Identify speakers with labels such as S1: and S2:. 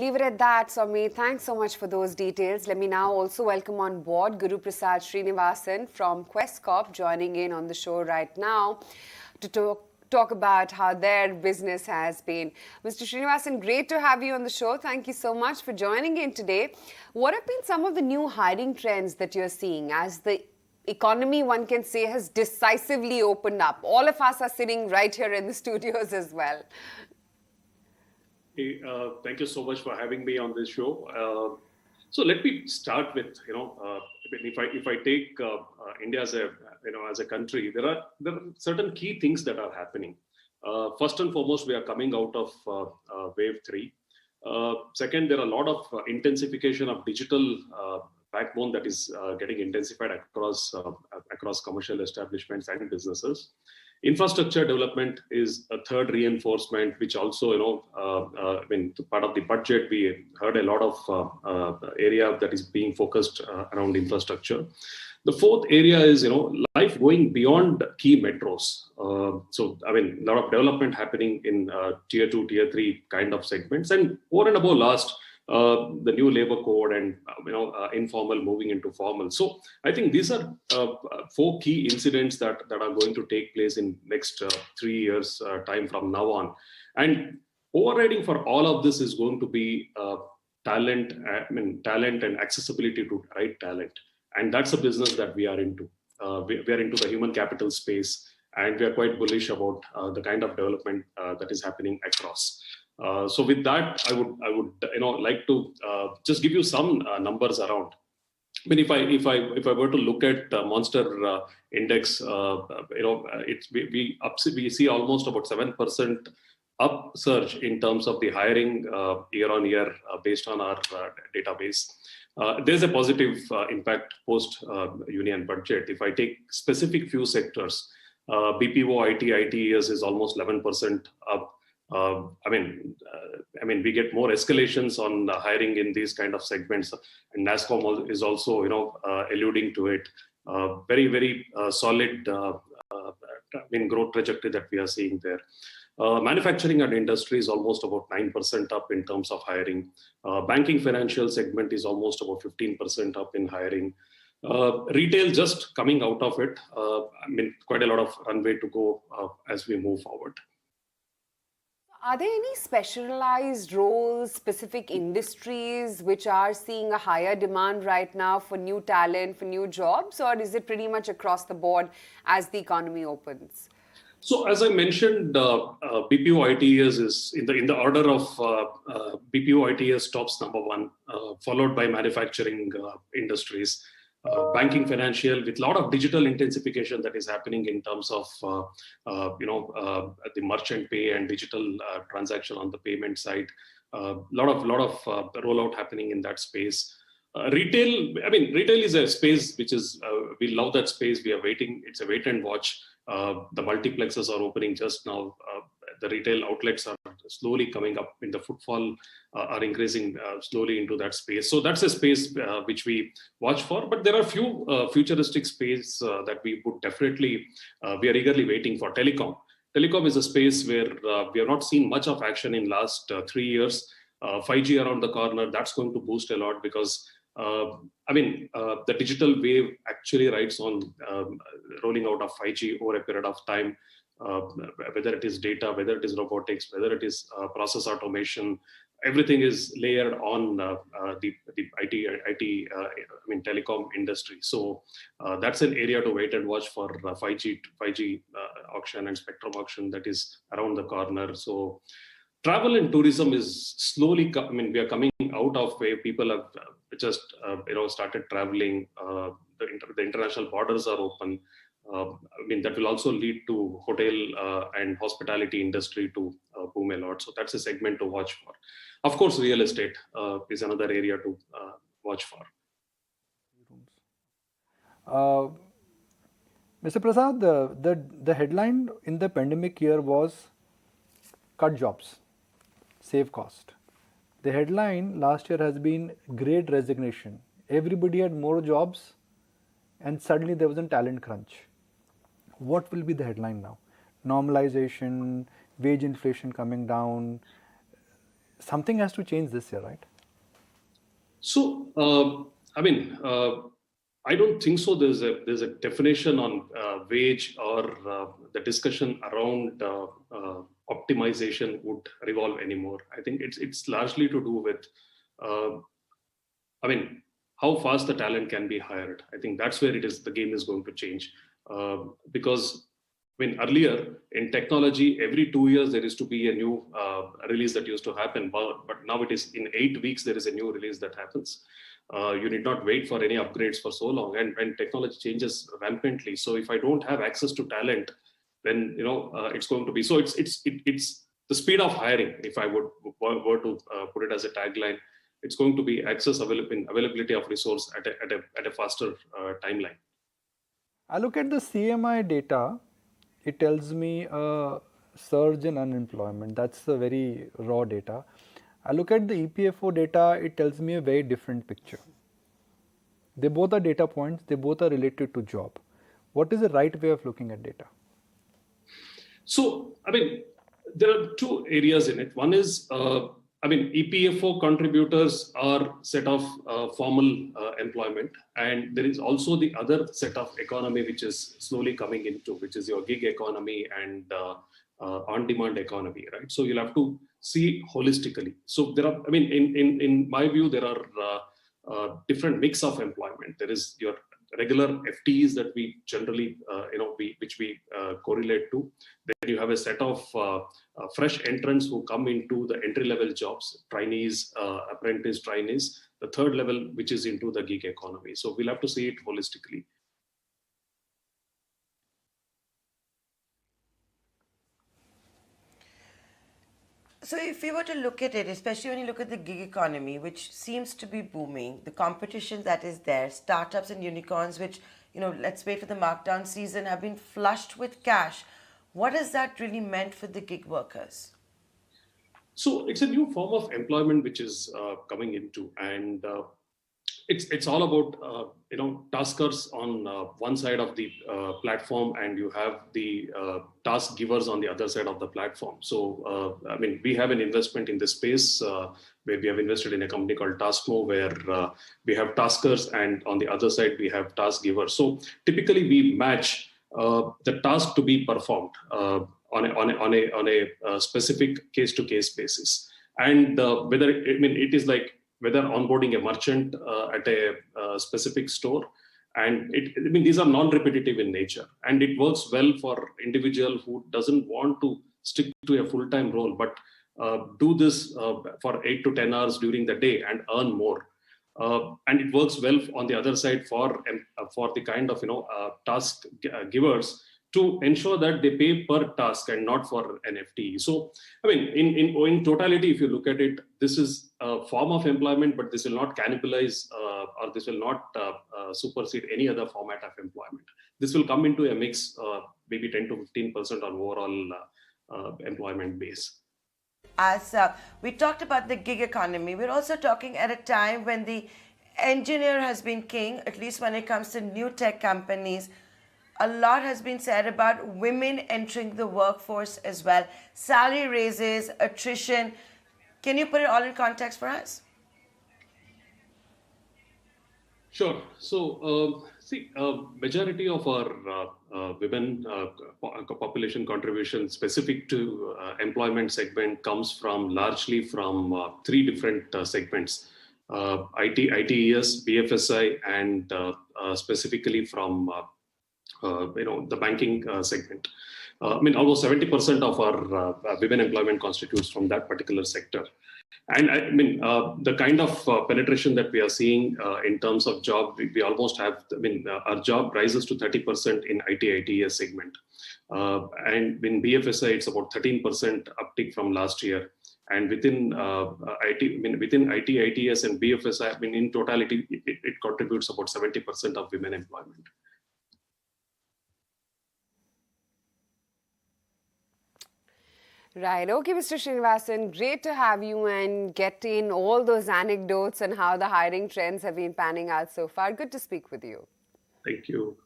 S1: Leave it at that, Swami. Thanks so much for those details. Let me now also welcome on board Guruprasad Srinivasan from Quess Corp, joining in on the show right now to talk about how their business has been. Mr. Srinivasan, great to have you on the show. Thank you so much for joining in today. What have been some of the new hiring trends that you're seeing as the economy, one can say, has decisively opened up? All of us are sitting right here in the studios as well.
S2: Hey, thank you so much for having me on this show. So let me start with if I take India as a country, there are certain key things that are happening. First and foremost, we are coming out of wave 3. Second, there are a lot of intensification of digital backbone that is getting intensified across commercial establishments and businesses. Infrastructure development is a third reinforcement, which also, part of the budget, we heard a lot of area that is being focused around infrastructure. The fourth area is, life going beyond key metros. A lot of development happening in tier 2, tier 3 kind of segments. And over and above last, the new labor code and informal moving into formal. So I think these are 4 key incidents that are going to take place in next 3 years time from now on. And overriding for all of this is going to be talent and accessibility to right talent. And that's a business that we are into. We are into the human capital space, and we are quite bullish about the kind of development that is happening across. So with that, I would like to just give you some numbers around. I mean, if I were to look at Monster Index, we see almost about 7% upsurge in terms of the hiring year on year based on our database. There's a positive impact post union budget. If I take specific few sectors, BPO, IT, ITes is almost 11% up. We get more escalations on hiring in these kind of segments, and NASCOM is also, alluding to it. Very, very solid growth trajectory that we are seeing there. Manufacturing and industry is almost about 9% up in terms of hiring. Banking financial segment is almost about 15% up in hiring. Retail just coming out of it. Quite a lot of runway to go as we move forward.
S1: Are there any specialized roles, specific industries which are seeing a higher demand right now for new talent, for new jobs, or is it pretty much across the board as the economy opens?
S2: So as I mentioned, BPO ITes is in the order of BPO ITes tops number 1, followed by manufacturing industries. Banking financial, with a lot of digital intensification that is happening in terms of the merchant pay and digital transaction on the payment side. Lot of rollout happening in that space. Retail is a space which is we love that space. We are waiting. It's a wait and watch. The multiplexes are opening just now. The retail outlets are slowly coming up in the footfall, are increasing slowly into that space. So that's a space which we watch for. But there are few futuristic space that we would definitely, we are eagerly waiting for. Telecom. Telecom is a space where we have not seen much of action in last 3 years. 5G around the corner, that's going to boost a lot because the digital wave actually rides on rolling out of 5G over a period of time. Whether it is data, whether it is robotics, whether it is process automation, everything is layered on the telecom industry. So that's an area to wait and watch for 5G auction and spectrum auction that is around the corner. So travel and tourism is slowly, we are coming out of where people have just started traveling. The international borders are open. That will also lead to hotel and hospitality industry to boom a lot. So that's a segment to watch for. Of course, real estate is another area to watch for.
S3: Mr. Prasad, the headline in the pandemic year was cut jobs, save cost. The headline last year has been great resignation. Everybody had more jobs and suddenly there was a talent crunch. What will be the headline now? Normalization, wage inflation coming down, something has to change this year, right?
S2: So, I don't think so. There's a definition on wage or the discussion around optimization would revolve anymore. I think it's largely to do with, uh, how fast the talent can be hired. I think that's where it is. The game is going to change because earlier in technology, every 2 years there used to be a new release that used to happen, but now it is in 8 weeks there is a new release that happens. You need not wait for any upgrades for so long, and technology changes rampantly. So if I don't have access to talent, then it's going to be so. It's the speed of hiring. If I were to put it as a tagline, it's going to be availability of resource at a faster timeline.
S3: I look at the CMI data, it tells me a surge in unemployment. That's the very raw data. I look at the EPFO data, it tells me a very different picture. They both are data points, they both are related to job. What is the right way of looking at data?
S2: So, there are two areas in it. One is, EPFO contributors are set of formal employment, and there is also the other set of economy which is slowly coming into, which is your gig economy and on-demand economy, right? So you'll have to see holistically. So there are, in my view, there are different mix of employment. There is your regular FTEs that we generally, which we correlate to. Then you have a set of fresh entrants who come into the entry-level jobs, trainees, apprentice trainees. The third level, which is into the gig economy. So we'll have to see it holistically.
S4: So if we were to look at it, especially when you look at the gig economy, which seems to be booming, the competition that is there, startups and unicorns, which, let's wait for the markdown season, have been flushed with cash. What has that really meant for the gig workers?
S2: So it's a new form of employment which is coming into, and it's all about taskers on one side of the platform, and you have the task givers on the other side of the platform. So we have an investment in this space where we have invested in a company called Taskmo, where we have taskers, and on the other side we have task givers. So typically we match the task to be performed on a specific case-to-case basis, and whether it is like whether onboarding a merchant at a specific store, and these are non-repetitive in nature, and it works well for individual who doesn't want to stick to a full-time role, but do this for 8 to 10 hours during the day and earn more. And it works well on the other side for the kind of task givers to ensure that they pay per task and not for an FTE. So, in totality, if you look at it, this is a form of employment, but this will not cannibalize or this will not supersede any other format of employment. This will come into a mix, maybe 10 to 15% on overall employment base.
S4: As we talked about the gig economy, we're also talking at a time when the engineer has been king, at least when it comes to new tech companies. A lot has been said about women entering the workforce as well. Salary raises, attrition. Can you put it all in context for us?
S2: Sure. So, majority of our women population contribution specific to employment segment comes largely from three different segments: ITes, BFSI, and specifically from the banking segment. Almost 70% of our women employment constitutes from that particular sector. And the kind of penetration that we are seeing in terms of job, we almost have, our job rises to 30% in ITes segment. And in BFSI, it's about 13% uptick from last year. And within within ITes and BFSI, in totality, it contributes about 70% of women employment.
S1: Right. Okay, Mr. Srinivasan, great to have you and get in all those anecdotes and how the hiring trends have been panning out so far. Good to speak with you.
S2: Thank you.